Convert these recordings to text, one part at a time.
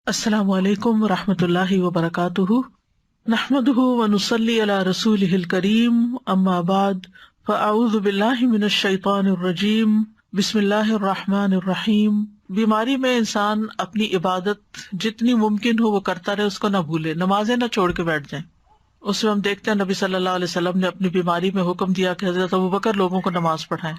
السلام علیکم ورحمۃ اللہ وبرکاتہ، نحمدہ ونصلی علی رسولہ الکریم، اما بعد فاعوذ باللہ من الشیطان الرجیم، بسم اللہ الرحمن الرحیم۔ بیماری میں انسان اپنی عبادت جتنی ممکن ہو وہ کرتا رہے، اس کو نہ بھولے، نمازیں نہ چھوڑ کے بیٹھ جائیں۔ اس میں ہم دیکھتے ہیں نبی صلی اللہ علیہ وسلم نے اپنی بیماری میں حکم دیا کہ حضرت ابوبکر لوگوں کو نماز پڑھائیں۔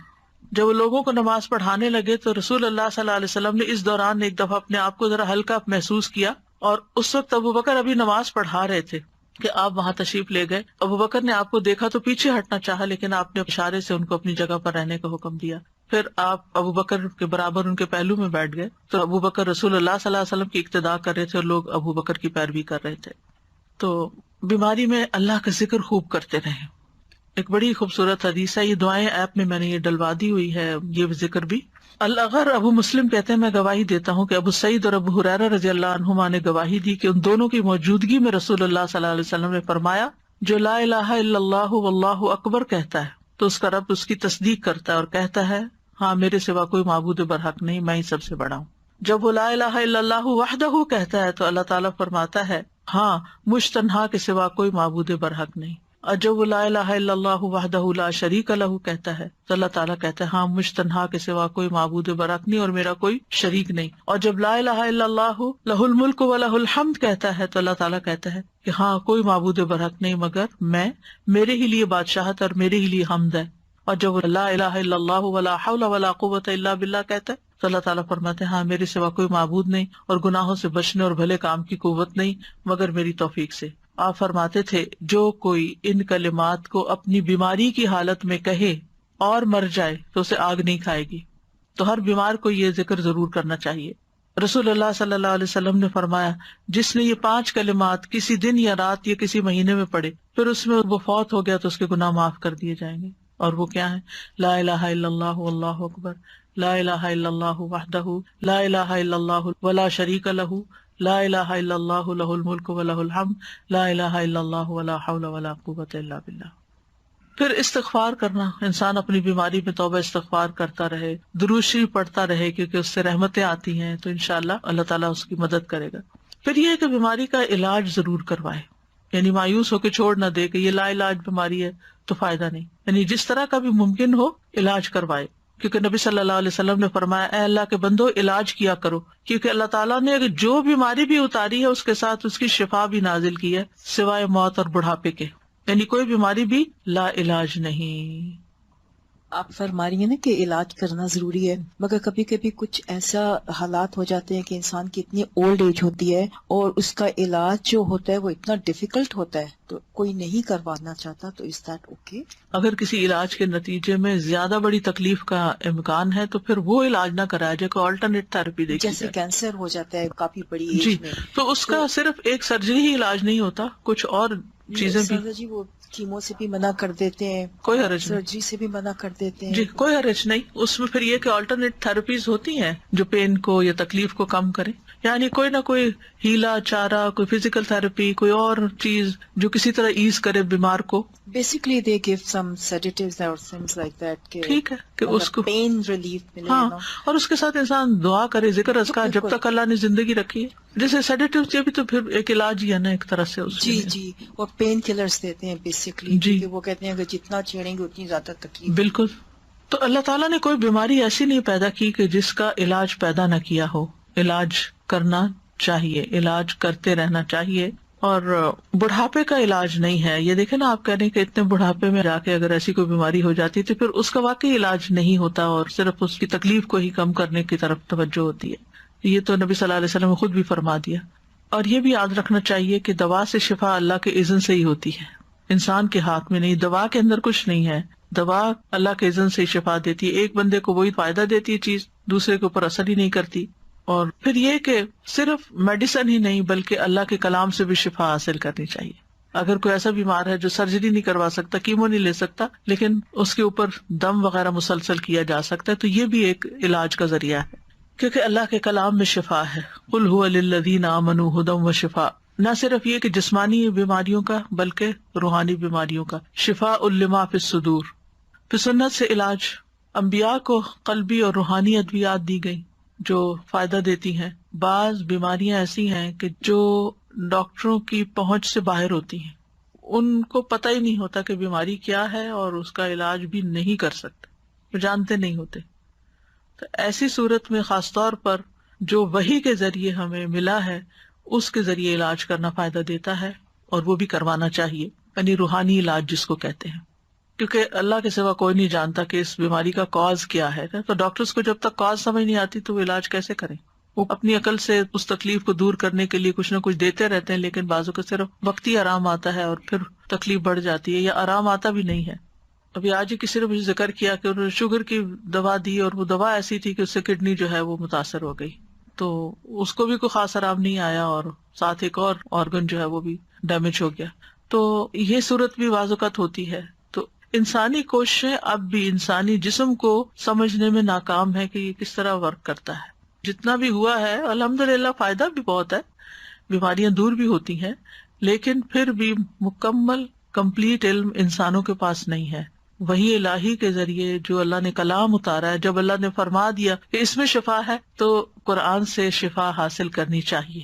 جب وہ لوگوں کو نماز پڑھانے لگے تو رسول اللہ صلی اللہ علیہ وسلم نے اس دوران ایک دفعہ اپنے آپ کو ذرا ہلکا محسوس کیا، اور اس وقت ابوبکر ابھی نماز پڑھا رہے تھے کہ آپ وہاں تشریف لے گئے۔ ابوبکر نے آپ کو دیکھا تو پیچھے ہٹنا چاہا، لیکن آپ نے اشارے سے ان کو اپنی جگہ پر رہنے کا حکم دیا۔ پھر آپ ابوبکر کے برابر ان کے پہلو میں بیٹھ گئے، تو ابوبکر رسول اللہ صلی اللہ علیہ وسلم کی اقتداء کر رہے تھے اور لوگ ابوبکر کی پیروی کر رہے تھے۔ تو بیماری میں اللہ کا ذکر خوب کرتے رہیں۔ ایک بڑی خوبصورت حدیث ہے، یہ دعائیں ایپ میں نے یہ ڈلوا دی ہوئی ہے، یہ ذکر بھی۔ الاغر ابو مسلم کہتے ہیں، میں گواہی دیتا ہوں کہ ابو سعید اور ابو ہریرہ رضی اللہ عنہما نے گواہی دی کہ ان دونوں کی موجودگی میں رسول اللہ صلی اللہ علیہ وسلم نے فرمایا، جو لا الہ الا اللہ واللہ اکبر کہتا ہے تو اس کا رب اس کی تصدیق کرتا ہے اور کہتا ہے، ہاں میرے سوا کوئی معبود برحق نہیں، میں ہی سب سے بڑا ہوں۔ جب وہ لا الہ الا اللہ وحدہ کہتا ہے تو اللہ تعالیٰ فرماتا ہے، ہاں مجھ تنہا کے سوا کوئی معبود برحق نہیں۔ اور جب وہ لا الہ الا اللہ وحدہ لا شریک لہ کہتا ہے تو اللہ تعالیٰ کہتا ہے، ہاں مجھ تنہا کے سوا کوئی معبود برحق نہیں اور میرا کوئی شریک نہیں۔ اور جب لا الہ الا اللہ لہ الملک ولہ الحمد کہتا ہے تو اللہ تعالیٰ کہتا ہے کہ ہاں کوئی معبود برحق نہیں مگر میں، میرے ہی لیے بادشاہت اور میرے ہی لیے حمد ہے۔ اور جب وہ لا الہ الا اللہ ولا حول ولا قوۃ الا باللہ کہتا ہے تو اللہ تعالیٰ فرماتے ہیں، ہاں میرے سوا کوئی معبود نہیں اور گناہوں سے بچنے اور بھلے کام کی قوت نہیں مگر میری توفیق سے۔ آپ فرماتے تھے، جو کوئی ان کلمات کو اپنی بیماری کی حالت میں کہے اور مر جائے تو اسے آگ نہیں کھائے گی۔ تو ہر بیمار کو یہ ذکر ضرور کرنا چاہیے۔ رسول اللہ صلی اللہ علیہ وسلم نے فرمایا، جس نے یہ 5 کلمات کسی دن یا رات یا کسی مہینے میں پڑھے پھر اس میں وہ فوت ہو گیا تو اس کے گناہ معاف کر دیے جائیں گے۔ اور وہ کیا ہے؟ لا الہ الا اللہ واللہ اکبر، لا الہ الا اللہ وحدہ لا الہ الا اللہ ولا شریک لہ، لا الہ الا اللہ لہ الملک ولہ الحمد، لا الہ الا اللہ ولا حول ولا قوۃ الا باللہ۔ پھر استغفار کرنا، انسان اپنی بیماری میں توبہ استغفار کرتا رہے، درود شریف پڑھتا رہے، کیونکہ اس سے رحمتیں آتی ہیں تو انشاءاللہ اللہ تعالیٰ اس کی مدد کرے گا۔ پھر یہ ہے کہ بیماری کا علاج ضرور کروائے، یعنی مایوس ہو کے چھوڑ نہ دے کہ یہ لا علاج بیماری ہے تو فائدہ نہیں، یعنی جس طرح کا بھی ممکن ہو علاج کروائے، کیونکہ نبی صلی اللہ علیہ وسلم نے فرمایا، اے اللہ کے بندو علاج کیا کرو، کیونکہ اللہ تعالیٰ نے جو بیماری بھی اتاری ہے اس کے ساتھ اس کی شفا بھی نازل کی ہے، سوائے موت اور بڑھاپے کے، یعنی کوئی بیماری بھی لا علاج نہیں۔ آپ فرما رہی ہیں نا کہ علاج کرنا ضروری ہے، مگر کبھی کبھی کچھ ایسا حالات ہو جاتے ہیں کہ انسان کی اتنی اولڈ ایج ہوتی ہے اور اس کا علاج جو ہوتا ہے وہ اتنا ڈیفیکلٹ ہوتا ہے تو کوئی نہیں کروانا چاہتا، تو از دیٹ اوکے؟ اگر کسی علاج کے نتیجے میں زیادہ بڑی تکلیف کا امکان ہے تو پھر وہ علاج نہ کرایا جائے، کوئی آلٹرنیٹ تھراپی دیکھی جیسے جائے۔ کینسر ہو جاتا ہے کافی بڑی ایج جی، میں، تو اس کا صرف ایک سرجری ہی علاج نہیں ہوتا، کچھ اور چیزیں بھی۔ جی وہ کیمو سے بھی منع کر دیتے ہیں، کوئی حرج نہیں، سرجری سے بھی منع کر دیتے ہیں۔ جی کوئی حرج نہیں، اس میں پھر یہ کہ آلٹرنیٹ تھراپیز ہوتی ہیں جو پین کو یا تکلیف کو کم کریں، یعنی کوئی نہ کوئی ہیلا چارہ، کوئی فزیکل تھراپی، کوئی اور چیز جو کسی طرح ایز کرے بیمار کو۔ بیسیکلی دے گیو سم سیڈیٹیوز اور things like that کہ ٹھیک ہے کہ اس کو پین ریلیف ملے، ہاں، اور اس کے ساتھ انسان دعا کرے، ذکر اذکار جب تک اللہ نے زندگی رکھی ہے۔ جیسے سیڈیٹیو یہ بھی تو پھر ایک علاج ہی ہے نا ایک طرح سے اس جی جی، وہ پین کلرز دیتے ہیں بیسیکلی، جی کیونکہ وہ کہتے ہیں کہ جتنا چھیڑیں گے اتنی زیادہ تکلیف۔ بالکل۔ تو اللہ تعالیٰ نے کوئی بیماری ایسی نہیں پیدا کی کہ جس کا علاج پیدا نہ کیا ہو، علاج کرنا چاہیے، علاج کرتے رہنا چاہیے۔ اور بڑھاپے کا علاج نہیں ہے، یہ دیکھیں نا، آپ کہہ رہے ہیں کہ اتنے بڑھاپے میں جا کے اگر ایسی کوئی بیماری ہو جاتی تو پھر اس کا واقعی علاج نہیں ہوتا اور صرف اس کی تکلیف کو ہی کم کرنے کی طرف توجہ ہوتی ہے۔ یہ تو نبی صلی اللہ علیہ وسلم نے خود بھی فرما دیا۔ اور یہ بھی یاد رکھنا چاہیے کہ دوا سے شفا اللہ کے اذن سے ہی ہوتی ہے، انسان کے ہاتھ میں نہیں، دوا کے اندر کچھ نہیں ہے، دوا اللہ کے اذن سے ہی شفا دیتی ہے۔ ایک بندے کو وہی فائدہ دیتی ہے چیز، دوسرے کے اوپر اثر ہی نہیں کرتی۔ اور پھر یہ کہ صرف میڈیسن ہی نہیں بلکہ اللہ کے کلام سے بھی شفا حاصل کرنی چاہیے۔ اگر کوئی ایسا بیمار ہے جو سرجری نہیں کروا سکتا، کیمو نہیں لے سکتا، لیکن اس کے اوپر دم وغیرہ مسلسل کیا جا سکتا ہے، تو یہ بھی ایک علاج کا ذریعہ ہے، کیونکہ اللہ کے کلام میں شفا ہے۔ قل ھو للذین آمنوا ھدی وشفاء، نہ صرف یہ کہ جسمانی بیماریوں کا بلکہ روحانی بیماریوں کا، شفاء لما فی الصدور۔ پھر سنت سے علاج، انبیاء کو قلبی اور روحانی ادویات دی گئی، جو فائدہ دیتی ہیں. بعض بیماریاں ایسی ہیں کہ جو ڈاکٹروں کی پہنچ سے باہر ہوتی ہیں، ان کو پتہ ہی نہیں ہوتا کہ بیماری کیا ہے اور اس کا علاج بھی نہیں کر سکتے، وہ جانتے نہیں ہوتے. تو ایسی صورت میں خاص طور پر جو وحی کے ذریعے ہمیں ملا ہے اس کے ذریعے علاج کرنا فائدہ دیتا ہے، اور وہ بھی کروانا چاہیے، یعنی روحانی علاج جس کو کہتے ہیں، کیونکہ اللہ کے سوا کوئی نہیں جانتا کہ اس بیماری کا کاز کیا ہے. تو ڈاکٹرز کو جب تک کاز سمجھ نہیں آتی تو وہ علاج کیسے کریں؟ وہ اپنی عقل سے اس تکلیف کو دور کرنے کے لیے کچھ نہ کچھ دیتے رہتے ہیں، لیکن بعضوں کو صرف وقتی آرام آتا ہے اور پھر تکلیف بڑھ جاتی ہے، یا آرام آتا بھی نہیں ہے. ابھی آج ہی کسی نے مجھے ذکر کیا کہ انہوں نے شوگر کی دوا دی اور وہ دوا ایسی تھی کہ اس سے کڈنی جو ہے وہ متاثر ہو گئی، تو اس کو بھی کوئی خاص آرام نہیں آیا اور ساتھ ایک اور آرگن جو ہے وہ بھی ڈیمیج ہو گیا. تو یہ صورت بھی بعض اوقات ہوتی ہے. تو انسانی کوششیں اب بھی انسانی جسم کو سمجھنے میں ناکام ہے کہ یہ کس طرح ورک کرتا ہے. جتنا بھی ہوا ہے الحمدللہ فائدہ بھی بہت ہے، بیماریاں دور بھی ہوتی ہیں، لیکن پھر بھی مکمل کمپلیٹ علم انسانوں کے پاس نہیں ہے. وہی الہی کے ذریعے جو اللہ نے کلام اتارا ہے، جب اللہ نے فرما دیا کہ اس میں شفا ہے تو قرآن سے شفا حاصل کرنی چاہیے.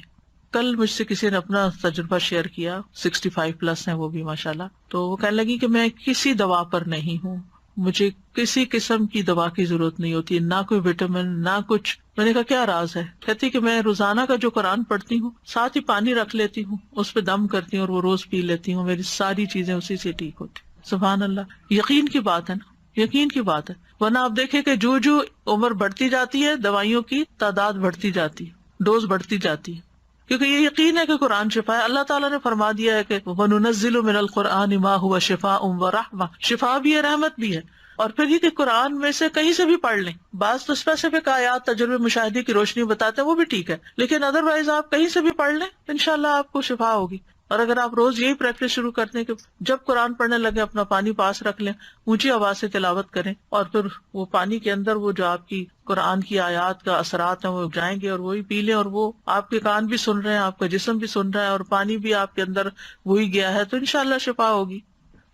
کل مجھ سے کسی نے اپنا تجربہ شیئر کیا، 65+ ہیں وہ بھی ماشاءاللہ. تو وہ کہنے لگی کہ میں کسی دوا پر نہیں ہوں، مجھے کسی قسم کی دوا کی ضرورت نہیں ہوتی، نہ کوئی وٹامن نہ کچھ. میں نے کہا کیا راز ہے؟ کہتی کہ میں روزانہ کا جو قرآن پڑھتی ہوں ساتھ ہی پانی رکھ لیتی ہوں، اس پہ دم کرتی ہوں اور وہ روز پی لیتی ہوں، میری ساری چیزیں اسی سے ٹھیک ہوتی. سبحان اللہ، یقین کی بات ہے نا، یقین کی بات ہے. ورنہ آپ دیکھیں کہ جو جو عمر بڑھتی جاتی ہے دوائیوں کی تعداد بڑھتی جاتی ہے، ڈوز بڑھتی جاتی ہے، کیونکہ یہ یقین ہے کہ قرآن شفا ہے. اللہ تعالیٰ نے فرما دیا ہے کہ وَنُنَزِّلُ مِنَ الْقُرْآنِ مَا هُوَ شِفَاءٌ وَرَحْمَةٌ، شفا بھی ہے رحمت بھی ہے. اور پھر یہ کہ قرآن میں سے کہیں سے بھی پڑھ لیں، بعض تو اسپیسیفک آیات تجربے مشاہدے کی روشنی بتاتے ہیں وہ بھی ٹھیک ہے، لیکن ادروائز آپ کہیں سے بھی پڑھ لیں انشاءاللہ آپ کو شفا ہوگی. اور اگر آپ روز یہی پریکٹس شروع کرتے ہیں کہ جب قرآن پڑھنے لگے اپنا پانی پاس رکھ لیں، اونچی آواز سے تلاوت کریں، اور پھر وہ پانی کے اندر وہ جو آپ کی قرآن کی آیات کا اثرات ہیں وہ جائیں گے اور وہی پی لیں، اور وہ آپ کے کان بھی سن رہے ہیں، آپ کا جسم بھی سن رہا ہے، اور پانی بھی آپ کے اندر وہی گیا ہے، تو انشاءاللہ شفا ہوگی.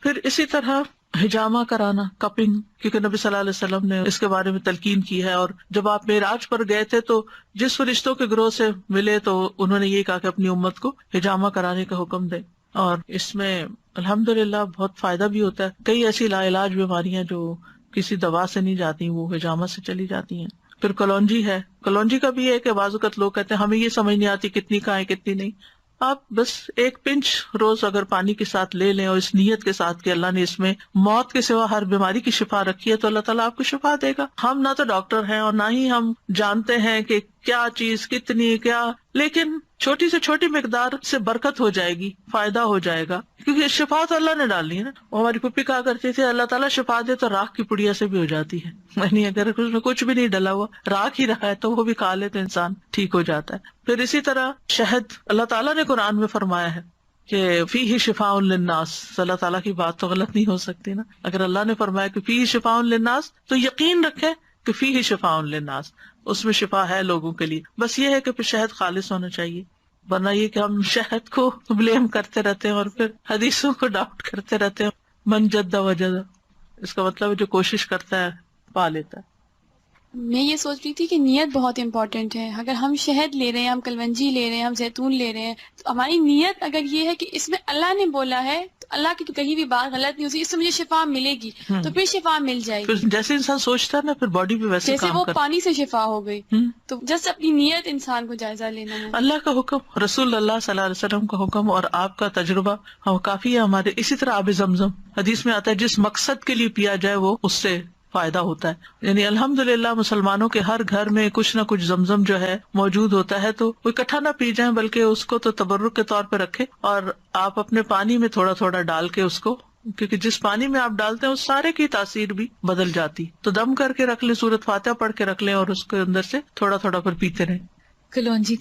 پھر اسی طرح حجامہ کرانا، کپنگ، کیونکہ نبی صلی اللہ علیہ وسلم نے اس کے بارے میں تلقین کی ہے. اور جب آپ معراج پر گئے تھے تو جس فرشتوں کے گروہ سے ملے تو انہوں نے یہ کہا کہ اپنی امت کو حجامہ کرانے کا حکم دیں، اور اس میں الحمدللہ بہت فائدہ بھی ہوتا ہے. کئی ایسی لا علاج بیماریاں جو کسی دوا سے نہیں جاتی وہ حجامہ سے چلی جاتی ہیں. پھر کلونجی ہے، کلونجی کا بھی ہے کہ بعض اوقات لوگ کہتے ہیں ہمیں یہ سمجھ نہیں آتی کتنی کھائیں کتنی نہیں. آپ بس ایک پنچ روز اگر پانی کے ساتھ لے لیں اور اس نیت کے ساتھ کہ اللہ نے اس میں موت کے سوا ہر بیماری کی شفا رکھی ہے تو اللہ تعالیٰ آپ کو شفا دے گا. ہم نہ تو ڈاکٹر ہیں اور نہ ہی ہم جانتے ہیں کہ کیا چیز کتنی کیا، لیکن چھوٹی سے چھوٹی مقدار سے برکت ہو جائے گی، فائدہ ہو جائے گا، کیونکہ شفا تو اللہ نے ڈالنی ہے نا. وہ ہماری پھپھی کہا کرتی تھی اللہ تعالیٰ شفا دے تو راکھ کی پڑیا سے بھی ہو جاتی ہے، یعنی اگر اس میں کچھ بھی نہیں ڈلا ہوا راکھ ہی رہا ہے تو وہ بھی کھا لے تو انسان ٹھیک ہو جاتا ہے. پھر اسی طرح شہد، اللہ تعالیٰ نے قرآن میں فرمایا ہے کہ فیہ شفاء للناس، اللہ تعالیٰ کی بات تو غلط نہیں ہو سکتی نا. اگر اللہ نے فرمایا کہ فیہ شفاء للناس تو یقین رکھیں کہ فیہ شفاء للناس، اس میں شفا ہے لوگوں کے لیے. بس یہ ہے کہ پھر شہد خالص ہونا چاہیے، ورنہ یہ کہ ہم شہد کو بلیم کرتے رہتے ہیں اور پھر حدیثوں کو ڈاؤٹ کرتے رہتے ہیں. من جد وجد، اس کا مطلب ہے جو کوشش کرتا ہے پا لیتا ہے. میں یہ سوچ رہی تھی کہ نیت بہت امپورٹنٹ ہے. اگر ہم شہد لے رہے ہیں، ہم کلونجی لے رہے ہیں، ہم زیتون لے رہے ہیں، تو ہماری نیت اگر یہ ہے کہ اس میں اللہ نے بولا ہے تو اللہ کی کہیں بھی بات غلط نہیں ہوتی، اس سے مجھے شفا ملے گی تو پھر شفا مل جائے گی. پھر جیسے انسان سوچتا ہے نا پھر باڈی بھی ویسے جیسے کام وہ کرتا ہے. پانی سے شفا ہو گئی، تو جس اپنی نیت انسان کو جائزہ لینا ہے. اللہ کا حکم، رسول اللہ صلی اللہ علیہ وسلم کا حکم اور آپ کا تجربہ ہم کافی ہے ہمارے. اسی طرح آب زمزم حدیث میں آتا ہے جس مقصد کے لیے پیا جائے وہ اس سے فائدہ ہوتا ہے. یعنی الحمدللہ مسلمانوں کے ہر گھر میں کچھ نہ کچھ زمزم جو ہے موجود ہوتا ہے، تو وہ اکٹھا نہ پی جائیں بلکہ اس کو تو تبرک کے طور پہ رکھے، اور آپ اپنے پانی میں تھوڑا تھوڑا ڈال کے اس کو، کیونکہ جس پانی میں آپ ڈالتے ہیں اس سارے کی تاثیر بھی بدل جاتی، تو دم کر کے رکھ لیں، سورۃ فاتحہ پڑھ کے رکھ لیں اور اس کے اندر سے تھوڑا تھوڑا پر پیتے رہیں. کلونجی